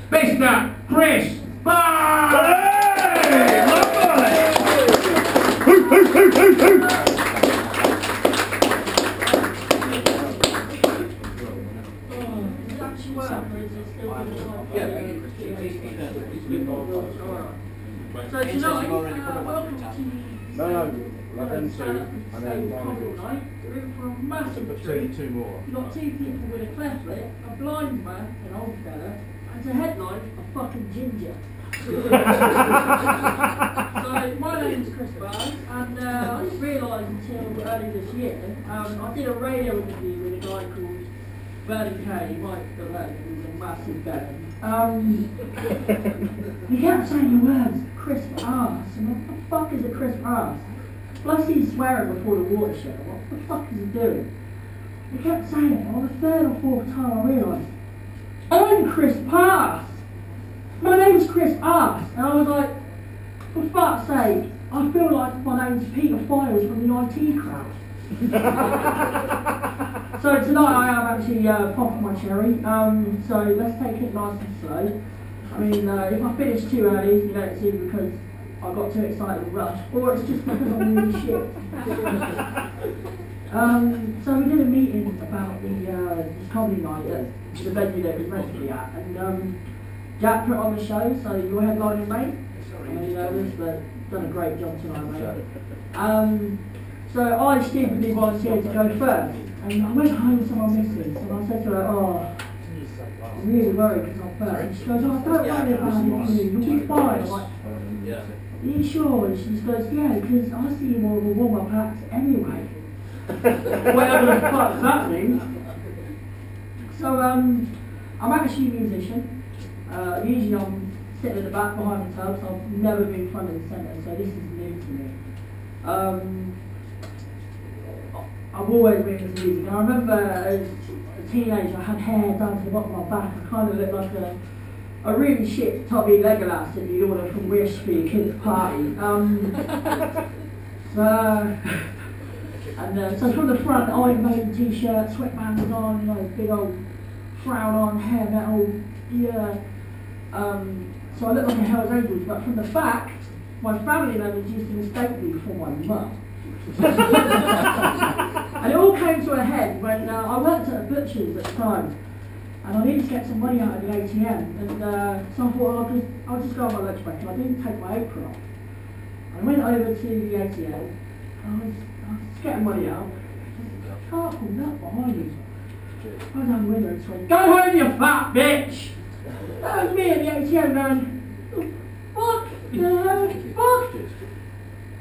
Mr. Chris Barnes! Hey! Lovely! So tonight, welcome to No, like them two, and then one of yours. We're in for a massive treat. Two more. You've got two people with a cleft lip, a blind man, an old fella, and to headline, a fucking ginger. So my name's Chris Barnes, and I didn't realise until early this year, I did a radio interview with a guy called Bernie Kay. You might have heard him, he's a massive band. He kept saying the words crisp arse, and what the fuck is a crisp arse? Plus he's swearing before the water show, what the fuck is he doing? He kept saying it, and on the third or fourth time I realised, I'm Chris Arse! My name's Chris Arse! And I was like, for fuck's sake, I feel like my name's Peter Files from the IT crowd. So tonight I am actually popping my cherry, so let's take it nice and slow. I mean, if I finish too early, you know, it's either because I got too excited and rushed, or it's just because I'm really shit. So we did a meeting about this comedy night at the venue that it was meant to be at, and Jack put on the show, so you're headlining, mate. I mean, we've done a great job tonight, mate. So I stupidly volunteered to go first, and I went home to my missus, and I said to her, oh, I'm really worried because I'm first. And she goes, oh, don't worry about it, you'll be fine. I'm like, are you sure? And she just goes, yeah, because I see you more of a warm-up act anyway. Whatever the fuck that means. So I'm actually a musician. Usually I'm sitting at the back behind the tub, so I've never been front and centre, so this is new to me. I've always been into music, and I remember as a teenager I had hair down to the bottom of my back. I kind of looked like a really shit Tommy Legolas that you'd order from Wish for your kid's party. So from the front, Iron Maiden t-shirt, sweatbands on, you know, big old frown on, hair metal, yeah. So I looked like a Hell's Angels, but from the back, my family members used to mistake me for my mum. And it all came to a head when I worked at a butcher's at the time, and I needed to get some money out of the ATM, and so I thought I'll just go on my lunch break, and I didn't take my apron off. I went over to the ATM, and I was getting money out. Car pulled up behind me. I was down the window and went, go home, you fat bitch! That was me at the ATM going, fuck, fuck!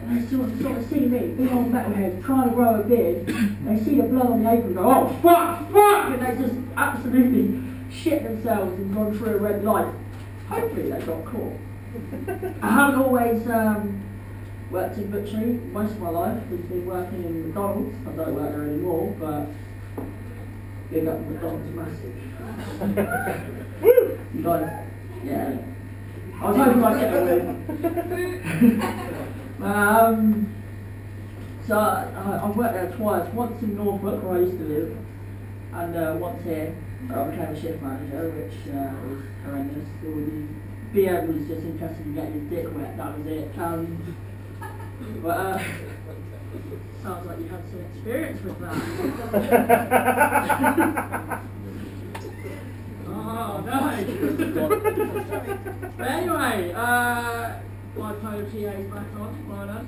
And they sort of see me, big old metalhead, trying to grow a beard. They see the blood on the apron and go, oh fuck, fuck! And they just absolutely shit themselves and gone through a red light. Hopefully they got caught. I haven't always worked in butchery. Most of my life has been working in McDonald's. I don't work there anymore, but big up McDonald's massive. You guys, yeah. I was hoping I'd get a win. So I've worked there twice, once in Norfolk where I used to live, and once here where I became a shift manager, which was horrendous. The BM was just interested in getting his dick wet, that was it. But sounds like you had some experience with that. Oh, nice! But anyway, my bipolar PA is back on, well done.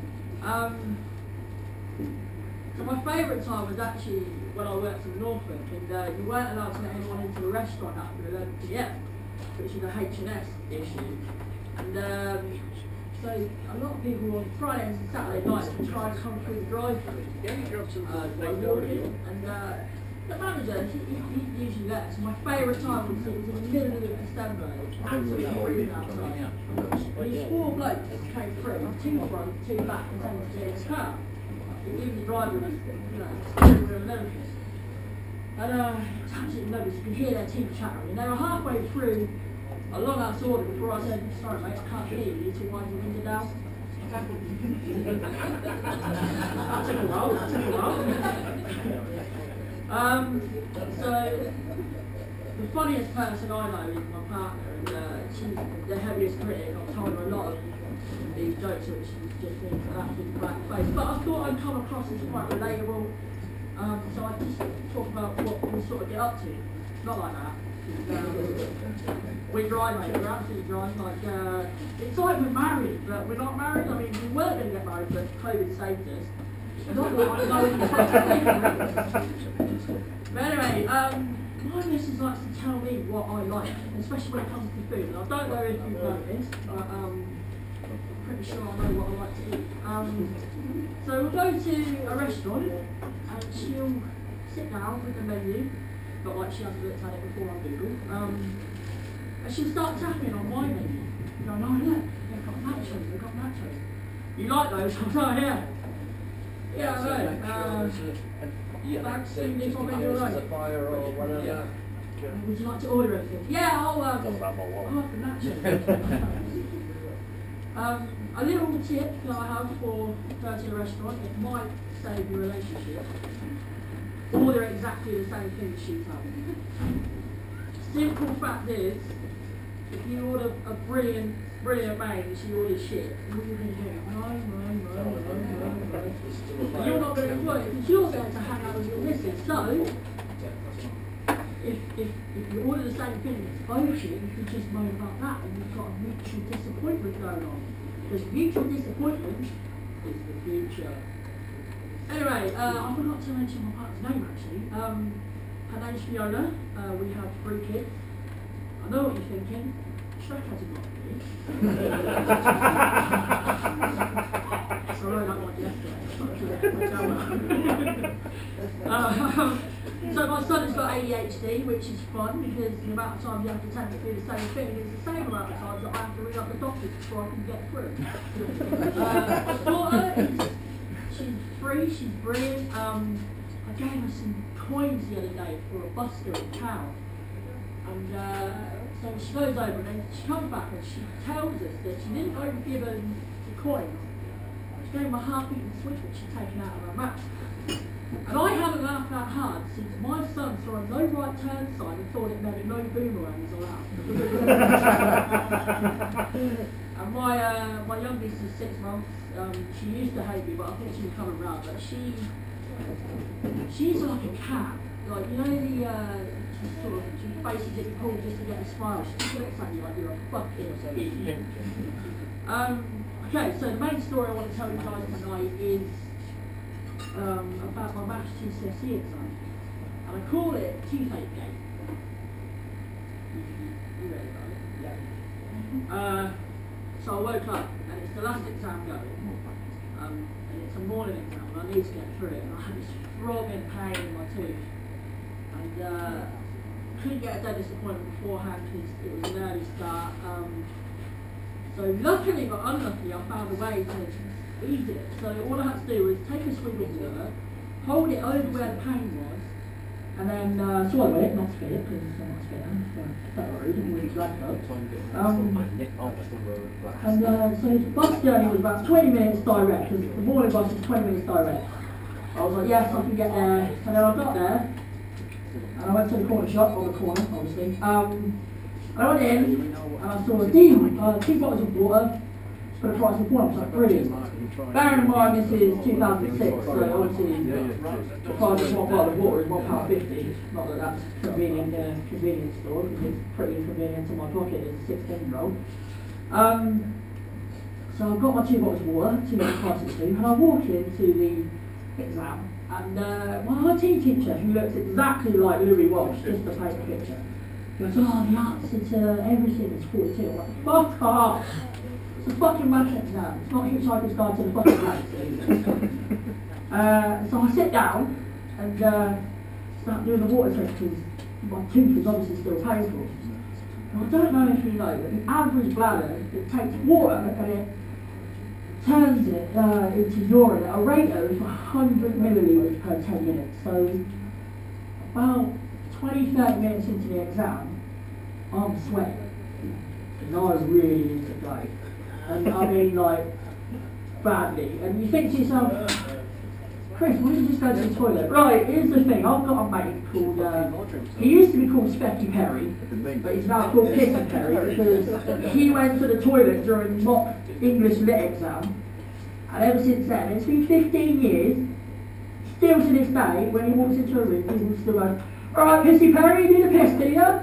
So my favourite time was actually when I worked in Norfolk, and you weren't allowed to let anyone into the restaurant after 11 PM, which is a H&S issue. And so a lot of people on Fridays and Saturday nights would try and come through the drive-thru. And the manager, he usually lets. My favourite time was it was in the middle of December. It was absolutely freezing outside. And these four blokes came through, two front, two back, and then to his car. Even the driver was, you know, steering wheel and everything. And it was absolutely lovely. You could hear their teeth chattering. And they were halfway through a long ass order before I said, sorry mate, I can't hear you, you need to wind your window down. That took a while. So the funniest person I know is my partner, and isn't the heaviest critic. I've told her a lot of these jokes which she's just been an absolute black face. But I thought I'd come across as quite relatable. So I just talk about what we sort of get up to. Not like that. We're dry, mate. We're absolutely dry. Like, it's like we're married, but we're not married. I mean, we were going to get married, but COVID saved us. Not that I know But anyway, my missus likes to tell me what I like, especially when it comes to food. And I don't know if you've noticed, but I'm pretty sure I know what I like to eat. So we'll go to a restaurant, and she'll sit down with the menu. Not like she hasn't looked at it before on Google. And she'll start tapping on my menu. Going, oh look, they've got nachos, they've got nachos. You like those? I'm like, yeah. Yeah, I know. That's if I'm in your right. Fire or whatever. Yeah. Would you like to order anything? Yeah, I'll have the nachos. A little tip that I have for going to a restaurant, it might save your relationship. Order exactly the same thing she's having. Simple fact is, if you order a brilliant main and she orders shit, what are you going to do? And you're not going to enjoy it because you're going to hang out with your missus. So, if you order the same thing and it's bullshit, you could just moan about that and you've got a mutual disappointment going on. Because mutual disappointment is the future. Anyway, I forgot to mention my partner's name actually. Her name's Fiona. We have 3 kids. I know what you're thinking. Shrek has a lot of kids. So I wrote that one yesterday. So my son has got ADHD, which is fun because the amount of times you have to take me through the same thing is the same amount of times that I have to ring up the doctors before I can get through. My daughter is she's 3, she's brilliant. I gave her some coins the other day for a busker in town. And so she goes over and then she comes back and she tells us that she didn't give her the coins. She gave him a half-eaten sweet which she'd taken out of her mouth. And I haven't laughed that hard since my son saw a no right turn sign and thought it meant no boomerangs allowed. And my youngest is 6 months. She used to hate me, but I think she's coming round. But she's like a cat. Like, you know she faces it pulled just to get a smile. She looks at you like you're a fucking idiot. Okay, so the main story I want to tell you guys tonight is about my maths GCSE exam. And I call it Toothache Gate. You read about it? Yeah. So I woke up and it's the last exam going. And it's a morning exam and I need to get through it. And I had this throbbing pain in my tooth. And couldn't get a dentist appointment beforehand because it was an early start. So luckily but unluckily I found a way to ease it. So all I had to do was take a swig of water, hold it over where the pain was, and then swallow it, not spit it, because I'm not spitting, so don't worry, didn't really drag it up. So the bus journey was about 20 minutes direct, because the morning bus is 20 minutes direct. I was like, yes, I can get there, and then I got there, and I went to the corner shop, on the corner, obviously. I went in, and I saw two bottles of water, for the price of one. I was like, brilliant. Bearing in mind this is 2006, so obviously the price of one bottle of water is £1.50. Not that that's convenient in a convenience store, because it's pretty inconvenient in my pocket as a 16-year-old. So I've got my 2 bottles of water, 2 prices too, and I walk into the exam, and my IT teacher, who looks exactly like Louis Walsh, just a paper picture, goes, oh, the answer to everything is 42. I'm like, fuck off! It's a fucking math exam. It's not Hitchhiker's Guide to the fucking Galaxy. So I sit down and start doing the water test because my tooth is obviously still painful. Now, I don't know if you know, but the average bladder, it takes water and it turns it into urine at a rate of 100 millilitres per 10 minutes. So about 20-30 minutes into the exam, I'm sweating. And I really need to go. And I mean, like, badly. And you think to yourself, Chris, why don't you just go to the toilet? Right, here's the thing, I've got a mate called, he used to be called Specky Perry, but he's now called Pissy Perry because he went to the toilet during mock English lit exam, and ever since then, it's been 15 years, still to this day, when he walks into a room, people still go, alright, Pissy Perry, you need a piss, do you?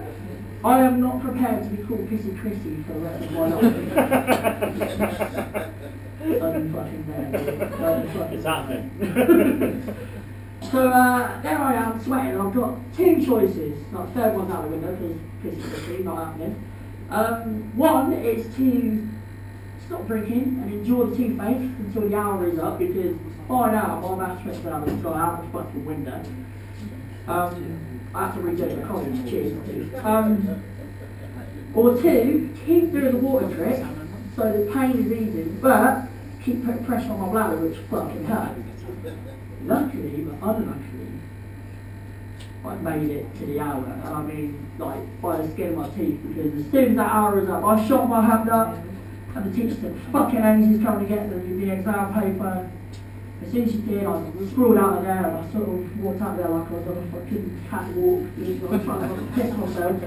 I am not prepared to be called Pissy Chrissy for the rest of my life. Is that then? So there I am sweating. I've got two choices. Like, third one's out the window because Pissy Chrissy, not happening. One is to stop drinking and enjoy the toothache until the hour is up because by now my maths professor has got out the fucking window. I have to redo the college, cheers. Or two, keep doing the water trick so the pain is easing, but keep putting pressure on my bladder, which fucking hurts. Luckily, but unluckily, I made it to the hour, and I mean, like, by the skin of my teeth, because as soon as that hour was up, I shot my hand up, and the teacher said, fucking Angie's coming to get the exam paper. As soon as she did, I sprawled out of there, and I sort of walked out there like I was on a fucking catwalk, trying to piss myself.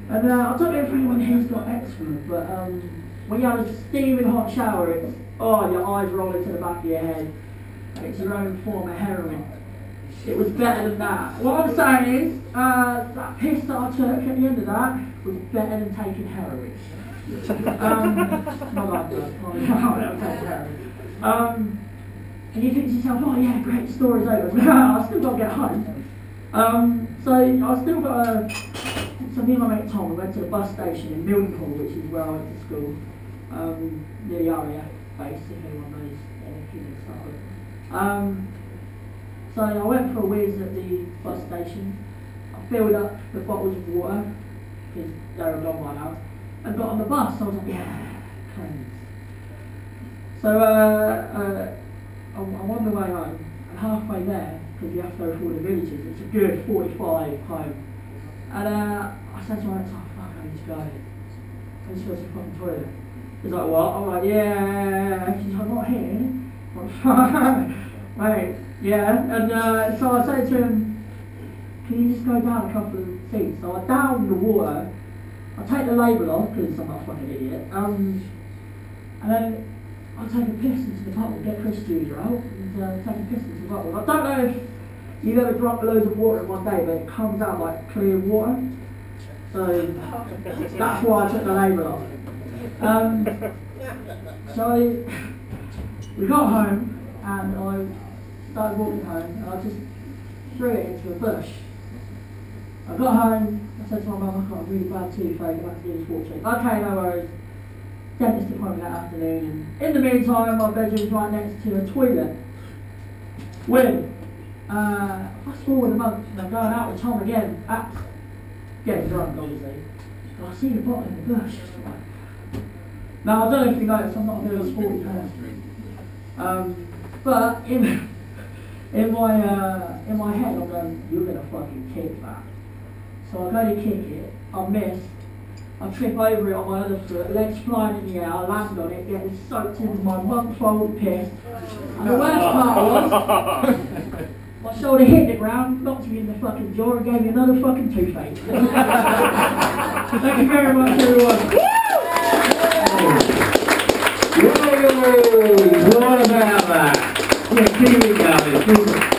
And I don't know if anyone here's got eczema, but when you have a steaming hot shower, it's, your eyes roll into the back of your head, and it's your own form of heroin. It was better than that. What I'm saying is, that piss that I took at the end of that was better than taking heroin. Not like that. I'll take heroin. And you think to yourself, oh yeah, great, story's over. No, I still got to get home. So I still got so me and my mate Tom, we went to the bus station in Mildenhall, which is where I went to school, near the RAF base, if anyone knows anything about it. So I went for a whiz at the bus station. I filled up the bottles of water, because they were gone by now, and got on the bus. I was like, yeah, cleanse. So I'm on the way home, and halfway there, because you have to go through all the villages, it's a good 45 home. And I said to my mate, oh fuck, I need to go. I need to go to the fucking toilet. He's like, what? I'm like, yeah. She's like, not here. I'm like, mate, yeah. And so I said to him, can you just go down a couple of seats? So I down the water, I take the label off, because I'm not a fucking idiot. And then I take a piss into the bottle, get Chris Juicer out, and take a piss into the bottle. I don't know if you've ever drunk loads of water in one day, but it comes out like clear water. So that's why I took the label off. So we got home, and I started walking home, and I just threw it into a bush. I got home, I said to my mum, I've got a really bad toothache, I'd like to do this water trick. Okay, no worries. Dentist appointment that afternoon, and in the meantime my bedroom's right next to a toilet. Weird. Fast forward a month, and I'm going out with Tom again, getting drunk obviously, and I see the bottle in the bush. Now I don't know if you noticed, I'm not a bit of a sporty person, but in my head I'm going, you're going to fucking kick that. So I go to kick it, I miss, I trip over it on my other foot, legs flying in the air, I land on it, get it soaked into my month-old piss, and the worst part was, my shoulder hit the ground, knocked me in the fucking jaw, and gave me another fucking toothache. Thank you very much, everyone. Whoa! What about that? Yeah, keep it going.